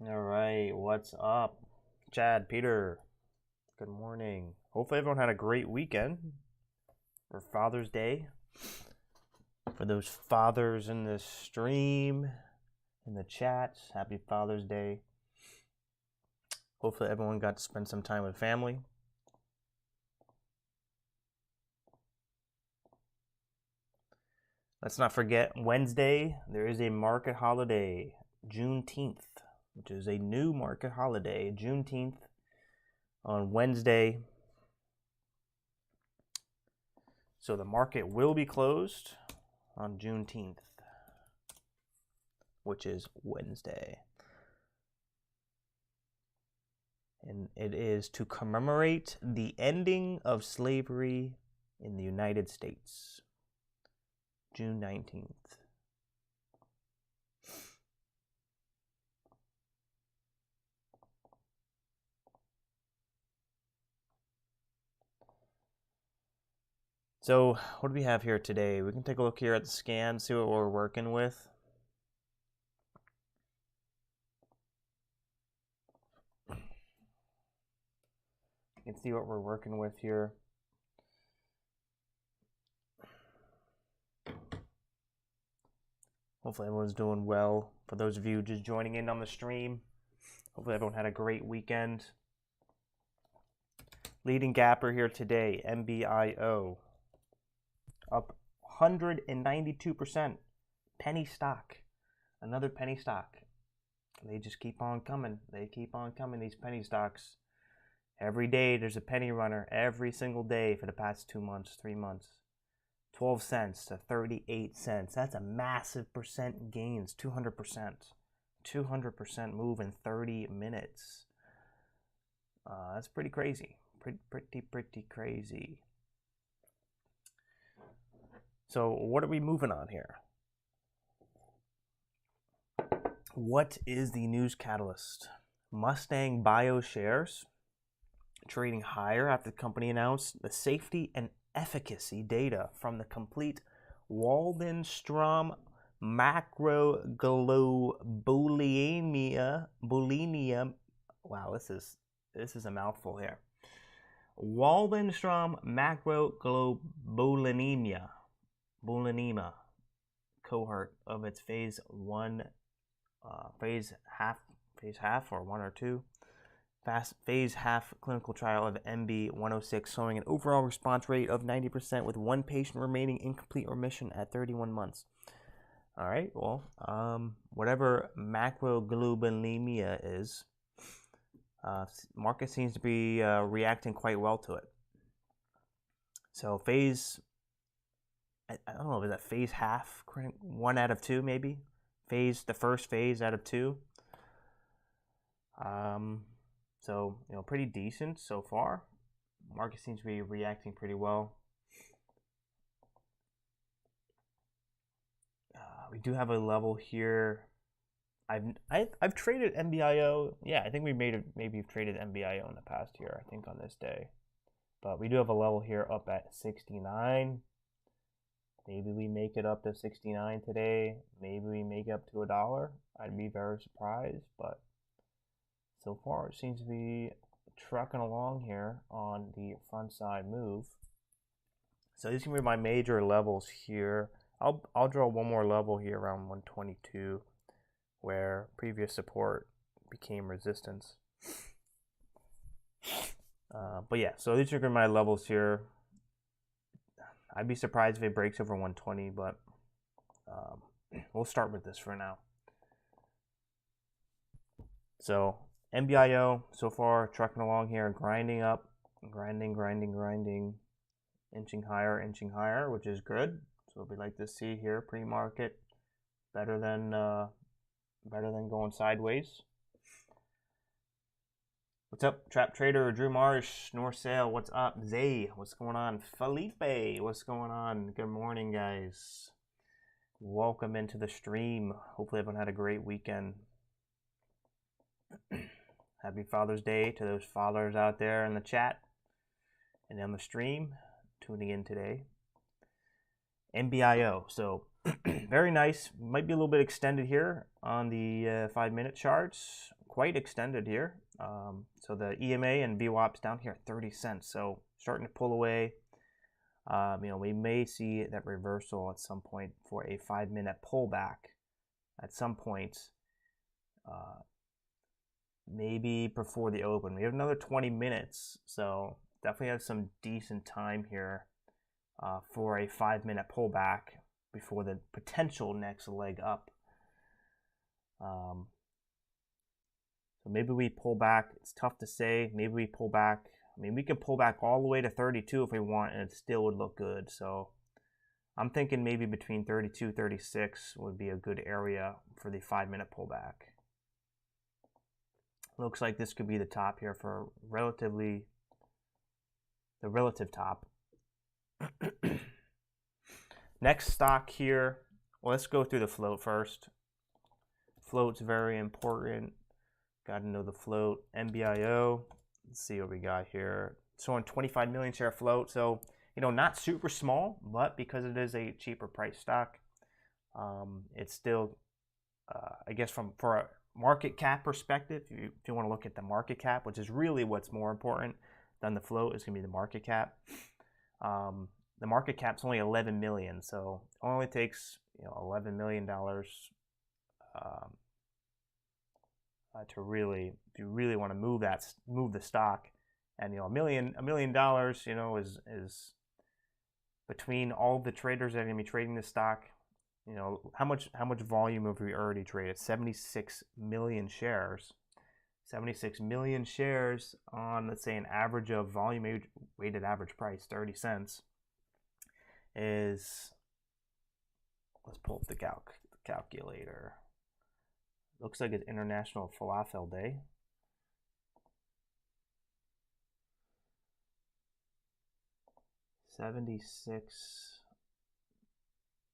All right, what's up? Chad, Peter, good morning. Hopefully everyone had a great weekend for Father's Day. For those fathers in the stream, in the chats, happy Father's Day. Hopefully everyone got to spend some time with family. Let's not forget, Wednesday, there is a market holiday, Juneteenth, which is a new market holiday, Juneteenth on Wednesday. So the market will be closed on Juneteenth, which is Wednesday. And it is to commemorate the ending of slavery in the United States, June 19th. So what do we have here today? We can take a look here at the scan, see what we're working with. You can see what we're working with here. Hopefully everyone's doing well. For those of you just joining in on the stream, hopefully everyone had a great weekend. Leading gapper here today, MBIO, up 192%. Penny stock, another penny stock. They just keep on coming. They keep on coming, these penny stocks. Every day there's a penny runner, every single day for the past 2 months, 3 months. 12 cents to 38 cents. That's a massive percent gains, 200%. 200% move in 30 minutes. That's pretty crazy. Pretty crazy. So what are we moving on here? What is the news catalyst? Mustang Bio shares trading higher after the company announced the safety and efficacy data from the complete Waldenstrom macroglobulinemia. Wow, this is a mouthful here. Waldenstrom macroglobulinemia cohort of its phase 1, phase half or 1 or 2. Phase half clinical trial of MB106 showing an overall response rate of 90% with 1 patient remaining in complete remission at 31 months. All right, well, whatever macroglobulinemia is, market seems to be reacting quite well to it. So phase, I don't know, is that phase half, 1 out of 2 maybe? The first phase out of 2. So, pretty decent so far. Market seems to be reacting pretty well. We do have a level here. I've traded MBIO. Yeah, I think maybe we've traded MBIO in the past year, I think on this day. But we do have a level here up at 69. Maybe we make it up to 69 today. Maybe we make it up to $1. I'd be very surprised, but so far it seems to be trucking along here on the front side move. So these can be my major levels here. I'll draw one more level here around 122 where previous support became resistance. But yeah, so these are my levels here. I'd be surprised if it breaks over 120, but we'll start with this for now. So MBIO so far trucking along here, grinding up, grinding, inching higher, which is good. So we like to see here pre-market better than going sideways. What's up, Trap Trader, Drew Marsh, North Sale, what's up, Zay, what's going on, Felipe, what's going on, good morning, guys. Welcome into the stream. Hopefully everyone had a great weekend. Happy Father's Day to those fathers out there in the chat and on the stream tuning in today. MBIO, so very nice. Might be a little bit extended here on the 5-minute charts. quite extended here. So the EMA and VWAP's down here at 30 cents. So starting to pull away. We may see that reversal at some point for a 5-minute pullback at some point. Maybe before the open. We have another 20 minutes, so definitely have some decent time here for a 5-minute pullback before the potential next leg up. So maybe we pull back. It's tough to say. Maybe we pull back. I mean, we could pull back all the way to 32 if we want, and it still would look good. So I'm thinking maybe between 32 and 36 would be a good area for the 5-minute pullback. Looks like this could be the top here for the relative top. Next stock here, well, let's go through the float first. Float's very important. Got to know the float. MBIO. Let's see what we got here. So on 25 million share float. So, not super small, but because it is a cheaper price stock, it's still, I guess for a market cap perspective, if you want to look at the market cap, which is really what's more important than the float, is going to be the market cap. The market cap's only 11 million, so it only takes $11 million to really, if you really want to move the stock, and $1 million is between all the traders that are going to be trading this stock. How much volume have we already traded? 76 million shares. 76 million shares on, let's say, an average of volume weighted average price, 30 cents, is, let's pull up the calculator. Looks like it's International Falafel Day.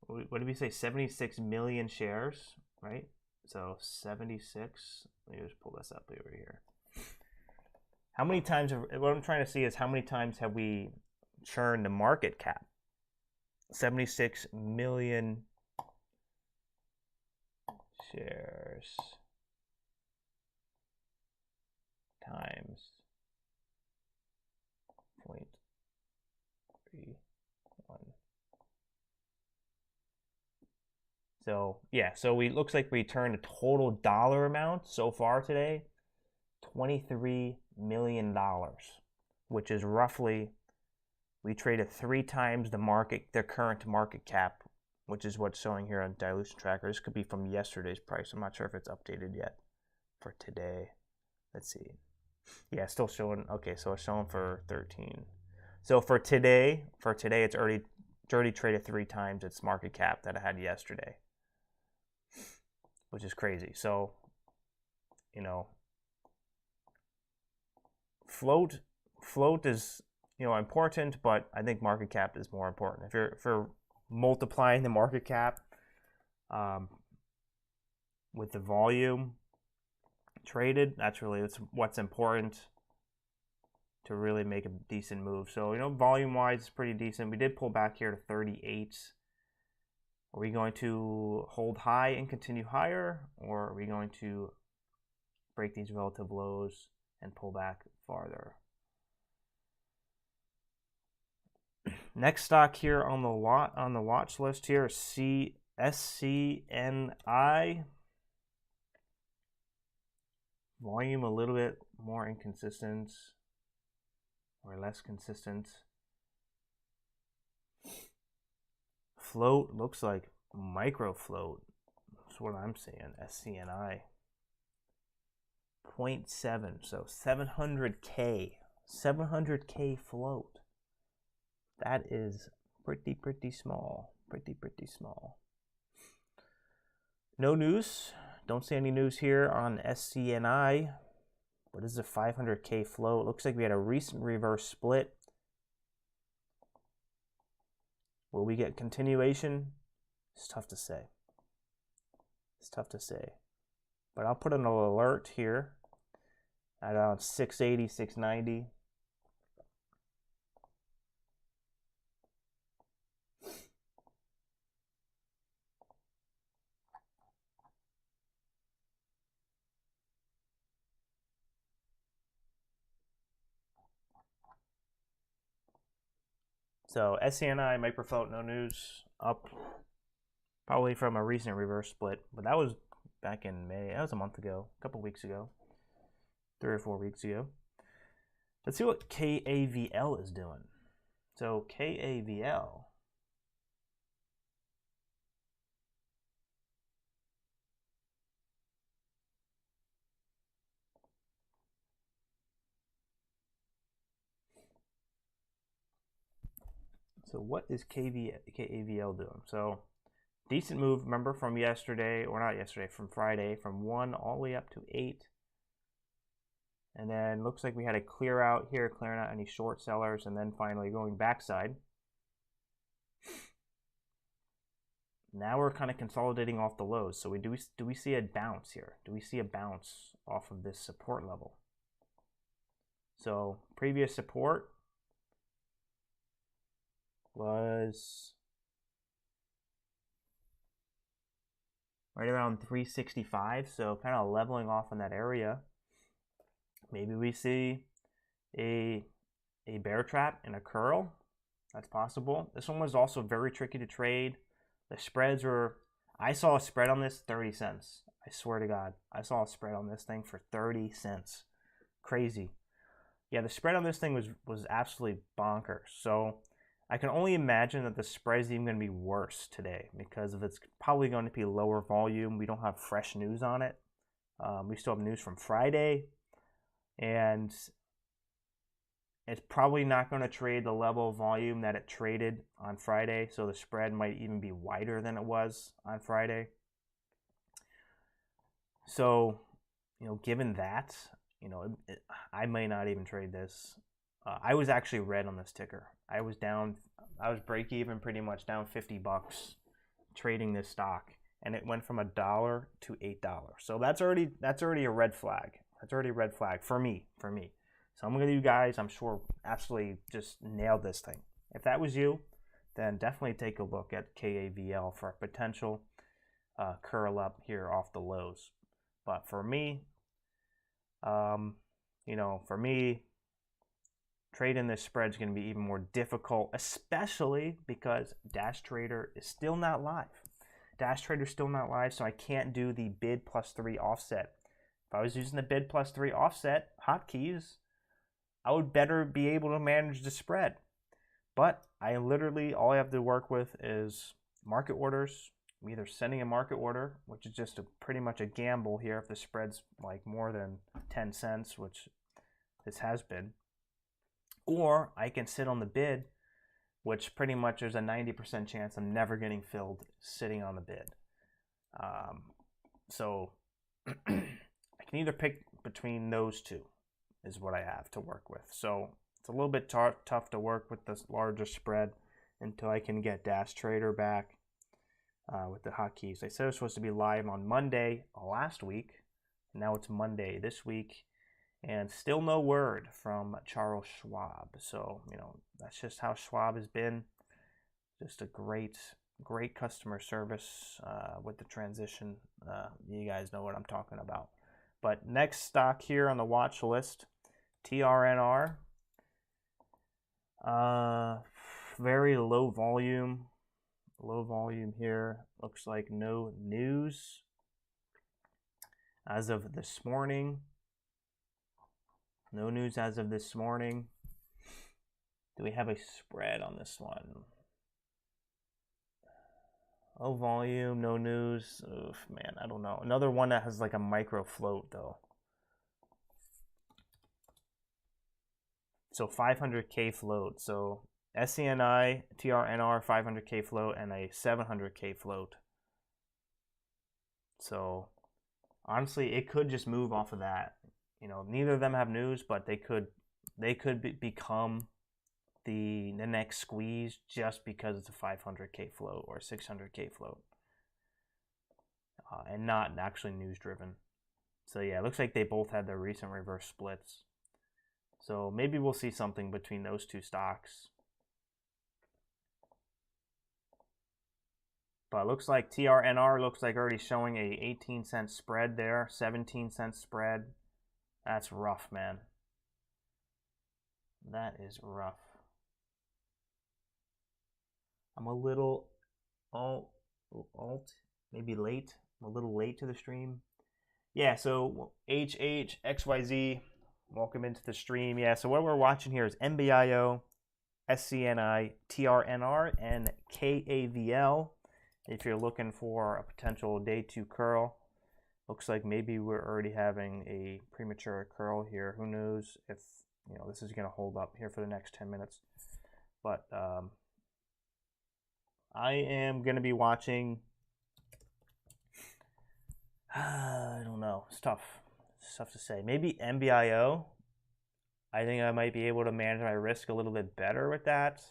What did we say? 76 million shares, right? So 76. Let me just pull this up over here. How many times what I'm trying to see is how many times have we churned the market cap? 76 million shares times 0.31. So yeah, so looks like we turned a total dollar amount so far today, $23 million, which is roughly, we traded 3 times the current market cap, which is what's showing here on Dilution Tracker. This could be from yesterday's price. I'm not sure if it's updated yet for today. Let's see. Yeah, still showing. Okay, so it's showing for 13. So for today, it's already traded 3 times its market cap that it had yesterday, which is crazy. So, float is, important, but I think market cap is more important. If you're multiplying the market cap with the volume traded, that's really what's important to really make a decent move. So, volume wise, it's pretty decent. We did pull back here to 38. Are we going to hold high and continue higher, or are we going to break these relative lows and pull back farther? Next stock here on the watch list here is SCNI. Volume a little bit more inconsistent or less consistent. Float looks like micro float. That's what I'm seeing. SCNI 0.7, so 700K float. That is pretty small. Pretty small. No news. Don't see any news here on SCNI. What is a 500K float? Looks like we had a recent reverse split. Will we get continuation? It's tough to say. But I'll put an alert here at around 680, 690. So SCNI, microfloat, no news, up probably from a recent reverse split, but that was back in May. That was a month ago, a couple weeks ago, 3 or 4 weeks ago. Let's see what KAVL is doing. So KAVL, so what is KAVL doing? So decent move, remember, from yesterday, or not yesterday, from Friday, from 1 all the way up to 8. And then looks like we had a clear out here, clearing out any short sellers, and then finally going backside. Now we're kind of consolidating off the lows. So do we see a bounce here? Do we see a bounce off of this support level? So previous support was right around 365, so kind of leveling off in that area. Maybe we see a bear trap and a curl. That's possible. This one was also very tricky to trade. The spreads were, I saw a spread on this 30 cents. I swear to God, I saw a spread on this thing for 30 cents. Crazy. Yeah, the spread on this thing was absolutely bonkers. So I can only imagine that the spread is even going to be worse today because of it's probably going to be lower volume. We don't have fresh news on it. We still have news from Friday, and it's probably not going to trade the level of volume that it traded on Friday, so the spread might even be wider than it was on Friday. So, given that, I may not even trade this. I was actually red on this ticker. I was break even, pretty much down $50 trading this stock, and it went from $1 to $8. So that's already a red flag. That's already a red flag for me. Some of you guys, I'm sure, absolutely just nailed this thing. If that was you, then definitely take a look at KAVL for a potential curl up here off the lows. But for me, trading this spread is going to be even more difficult, especially because Dash Trader is still not live. Dash Trader is still not live, so I can't do the bid +3 offset. If I was using the bid +3 offset hotkeys, I would better be able to manage the spread. But all I have to work with is market orders. I'm either sending a market order, which is just pretty much a gamble here if the spread's like more than 10 cents, which this has been. Or I can sit on the bid, which pretty much there's a 90% chance I'm never getting filled sitting on the bid. So I can either pick between those two is what I have to work with. So it's a little bit tough to work with this larger spread until I can get Dash Trader back with the hotkeys. They said it was supposed to be live on Monday last week. Now it's Monday this week. And still no word from Charles Schwab. So, that's just how Schwab has been. Just a great customer service with the transition. You guys know what I'm talking about. But next stock here on the watch list, TRNR. Very low volume. Low volume here. Looks like no news as of this morning. No news as of this morning. Do we have a spread on this one? Low volume, no news. Oof, man, I don't know. Another one that has like a micro float though. So 500K float. So SCNI, TRNR, 500K float, and a 700K float. So honestly, it could just move off of that. Neither of them have news, but they could become the next squeeze just because it's a 500K float or 600K float, and not actually news driven. So yeah, it looks like they both had their recent reverse splits. So maybe we'll see something between those two stocks. But it looks like TRNR looks like already showing a 18-cent spread there, 17-cent spread. That's rough, man. That is rough. I'm a little maybe late. I'm a little late to the stream. Yeah, so HHXYZ, welcome into the stream. Yeah, so what we're watching here is MBIO, SCNI, TRNR, and KAVL. If you're looking for a potential day 2 curl, looks like maybe we're already having a premature curl here. Who knows if this is going to hold up here for the next 10 minutes. But I am going to be watching. I don't know. It's tough. It's tough to say. Maybe MBIO. I think I might be able to manage my risk a little bit better with that,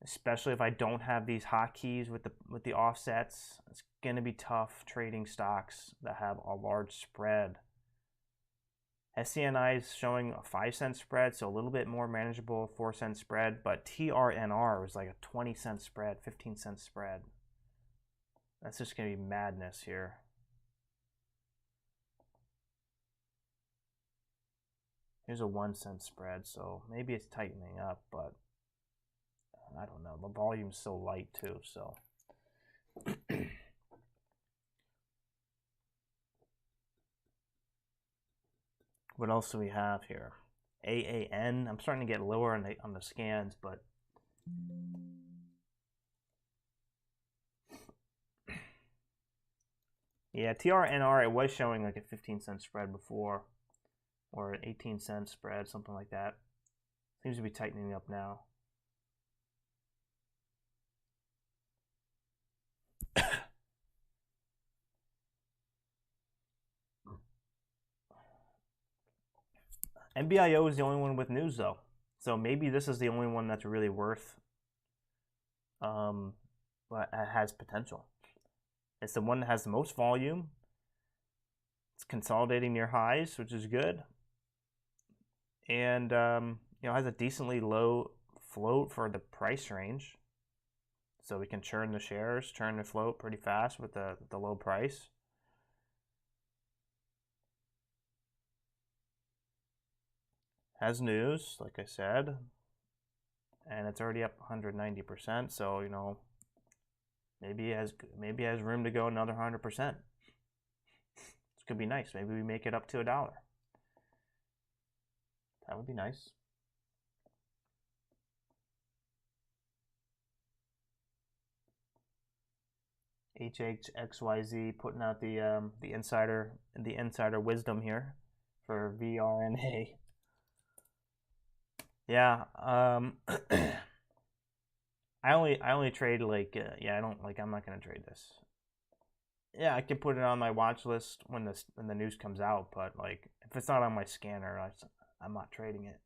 especially if I don't have these hotkeys with the offsets. It's going to be tough trading stocks that have a large spread. SCNI is showing a 5-cent spread, so a little bit more manageable 4-cent spread, but TRNR was like a 20-cent spread, 15-cent spread. That's just going to be madness here. Here's a 1-cent spread, so maybe it's tightening up, but I don't know. The volume's so light too, so. What else do we have here? AAN. I'm starting to get lower on the scans, but yeah, TRNR, it was showing like a 15-cent spread before, or an 18-cent spread, something like that. Seems to be tightening up now. MBIO is the only one with news though, so maybe this is the only one that's really worth, but has potential. It's the one that has the most volume. It's consolidating near highs, which is good, and has a decently low float for the price range, so we can churn the shares, churn the float pretty fast with the low price. Has news, like I said, and it's already up 190%. So maybe it has room to go another 100%. This could be nice. Maybe we make it up to $1. That would be nice. HHXYZ putting out the insider wisdom here for VRNA. Yeah, I only trade like I'm not gonna trade this. Yeah, I can put it on my watch list when the news comes out, but like if it's not on my scanner, I'm not trading it.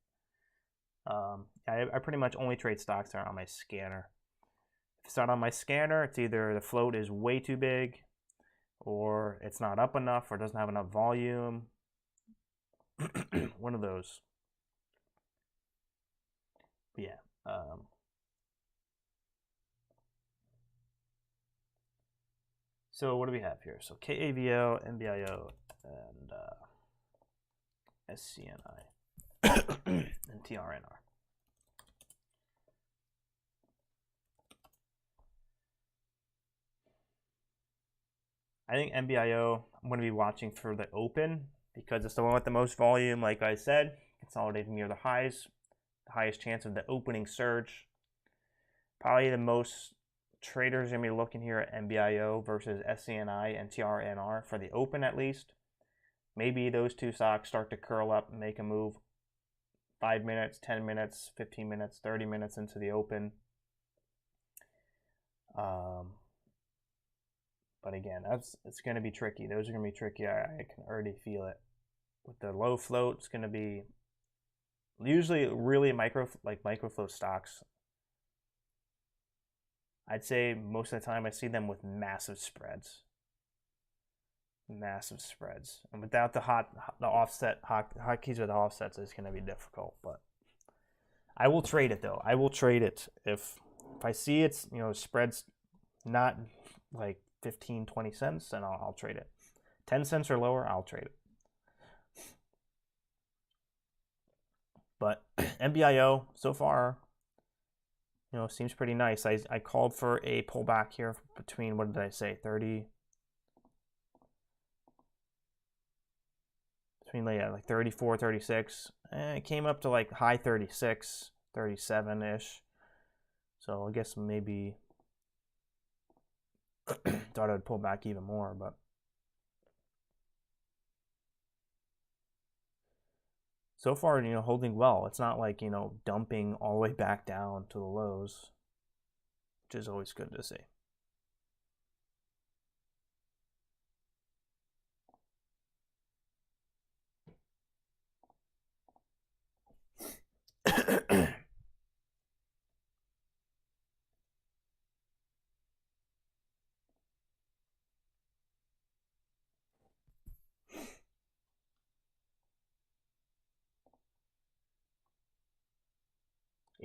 I pretty much only trade stocks that are on my scanner. If it's not on my scanner, it's either the float is way too big, or it's not up enough, or doesn't have enough volume. One of those. Yeah. So what do we have here? So KAVL, MBIO, and SCNI, and TRNR. I think MBIO, I'm going to be watching for the open because it's the one with the most volume, like I said, consolidating near the highs. The highest chance of the opening surge. Probably the most traders are going to be looking here at MBIO versus SCNI and TRNR for the open at least. Maybe those two stocks start to curl up and make a move 5 minutes, 10 minutes, 15 minutes, 30 minutes into the open. But again, it's going to be tricky. Those are going to be tricky. I can already feel it. With the low float, it's going to be usually really micro float stocks. I'd say most of the time I see them with massive spreads. Massive spreads. And without the offset hotkeys with the offsets, it's going to be difficult. But I will trade it though. I will trade it if I see it's spreads not like 15-20 cents, then I'll trade it. 10 cents or lower, I'll trade it. But MBIO so far, you know, seems pretty nice. I called for a pullback here between, what did I say, 30, between like 34, 36. And it came up to like high 36, 37-ish. So I guess maybe thought I'd pull back even more, but so far, you know, holding well. It's not like, you know, dumping all the way back down to the lows, which is always good to see.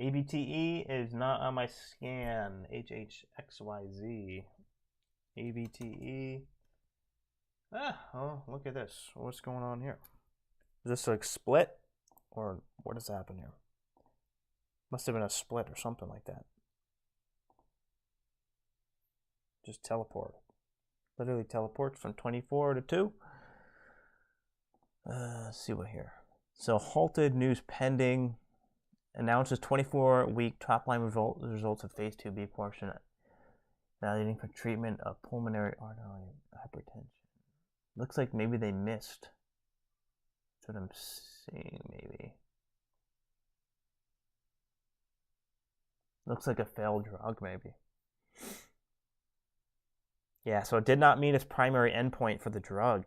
ABTE is not on my scan. HHXYZ. ABTE. Oh, look at this. What's going on here? Is this a split? Or what has happened here? Must have been a split or something like that. Just teleport. Literally teleport from 24 to 2. Let's see what here. So halted, news pending. Announces 24-week top-line results of phase 2B portion, validating for treatment of pulmonary arterial hypertension. Looks like maybe they missed. That's what I'm seeing, maybe. Looks like a failed drug, maybe. Yeah, so it did not meet its primary endpoint for the drug.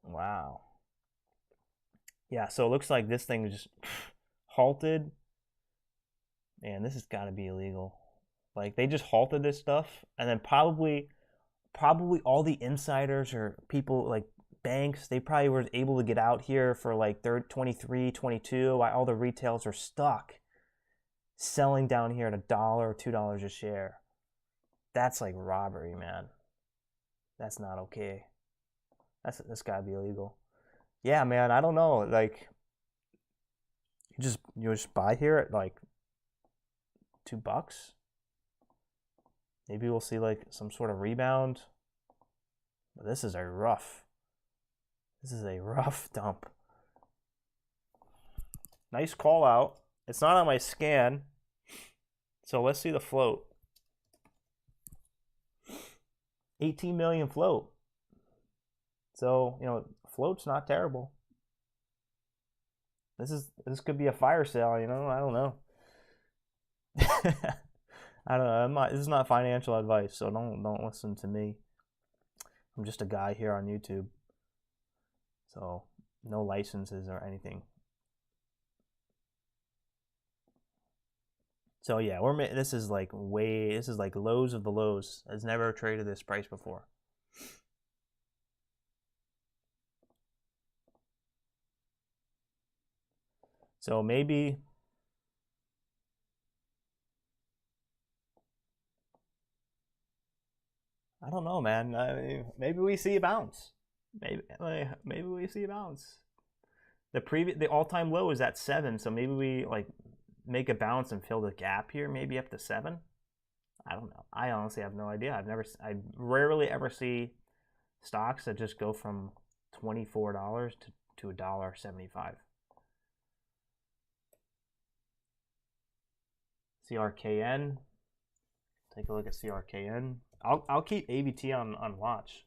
Wow. Yeah, so it looks like this thing just halted. Man, this has got to be illegal. Like, they just halted this stuff, and then probably all the insiders or people like banks, they probably were able to get out here for like 23, 22, while all the retails are stuck selling down here at $1 or $2 a share. That's like robbery, man. That's not okay. That's got to be illegal. Yeah, man, I don't know. Like, you just buy here at like $2. Maybe we'll see like some sort of rebound. But this is a rough dump. Nice call out. It's not on my scan. So let's see the float. 18 million float. So, you know, float's not terrible. This could be a fire sale, you know. I don't know. I don't know. This is not financial advice, so don't listen to me. I'm just a guy here on YouTube, so no licenses or anything. So yeah, this is like lows of the lows. I've never traded this price before. So maybe I don't know, man. Maybe we see a bounce. Maybe we see a bounce. The all-time low is at 7, so maybe we like make a bounce and fill the gap here, maybe up to 7. I don't know. I honestly have no idea. I rarely ever see stocks that just go from $24 to $1.75. CRKN. Take a look at CRKN. I'll keep ABT on watch.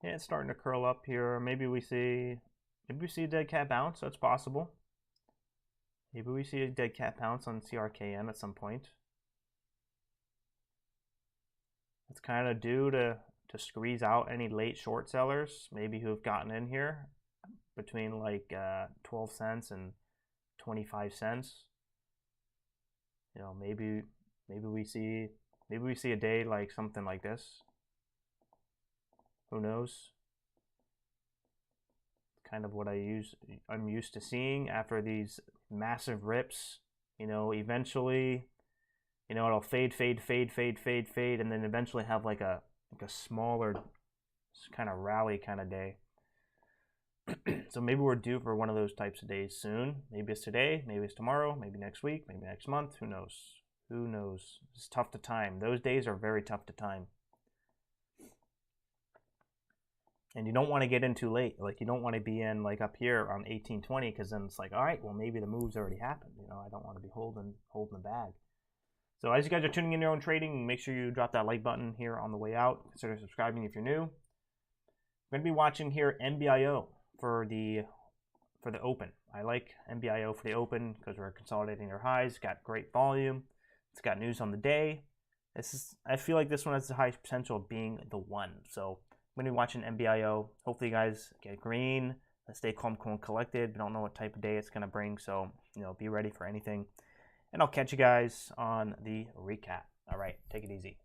Yeah, it's starting to curl up here. Maybe we see a dead cat bounce. That's possible. Maybe we see a dead cat bounce on CRKN at some point. It's kind of due to squeeze out any late short sellers, maybe who have gotten in here between like 12 cents and 25 cents. You know, maybe we see a day like something like this. Who knows? Kind of what I'm used to seeing after these massive rips. You know, eventually, you know, it'll fade, and then eventually have like a smaller kind of rally kind of day. So maybe we're due for one of those types of days soon. Maybe it's today, maybe it's tomorrow, maybe next week, maybe next month. Who knows? Who knows? It's tough to time. Those days are very tough to time. And you don't want to get in too late. Like, you don't want to be in like up here on 1820, because then it's like, all right, well, maybe the move's already happened. You know, I don't want to be holding the bag. So as you guys are tuning in your own trading, make sure you drop that like button here on the way out. Consider subscribing if you're new. We're going to be watching here MBIO for the open. I like MBIO for the open because we're consolidating our highs. It's got great volume. It's got news on the day. I feel like this one has the highest potential of being the one. So I'm going to be watching MBIO. Hopefully you guys get green. Let's stay calm, cool, and collected. We don't know what type of day it's going to bring. So, you know, be ready for anything. And I'll catch you guys on the recap. All right, take it easy.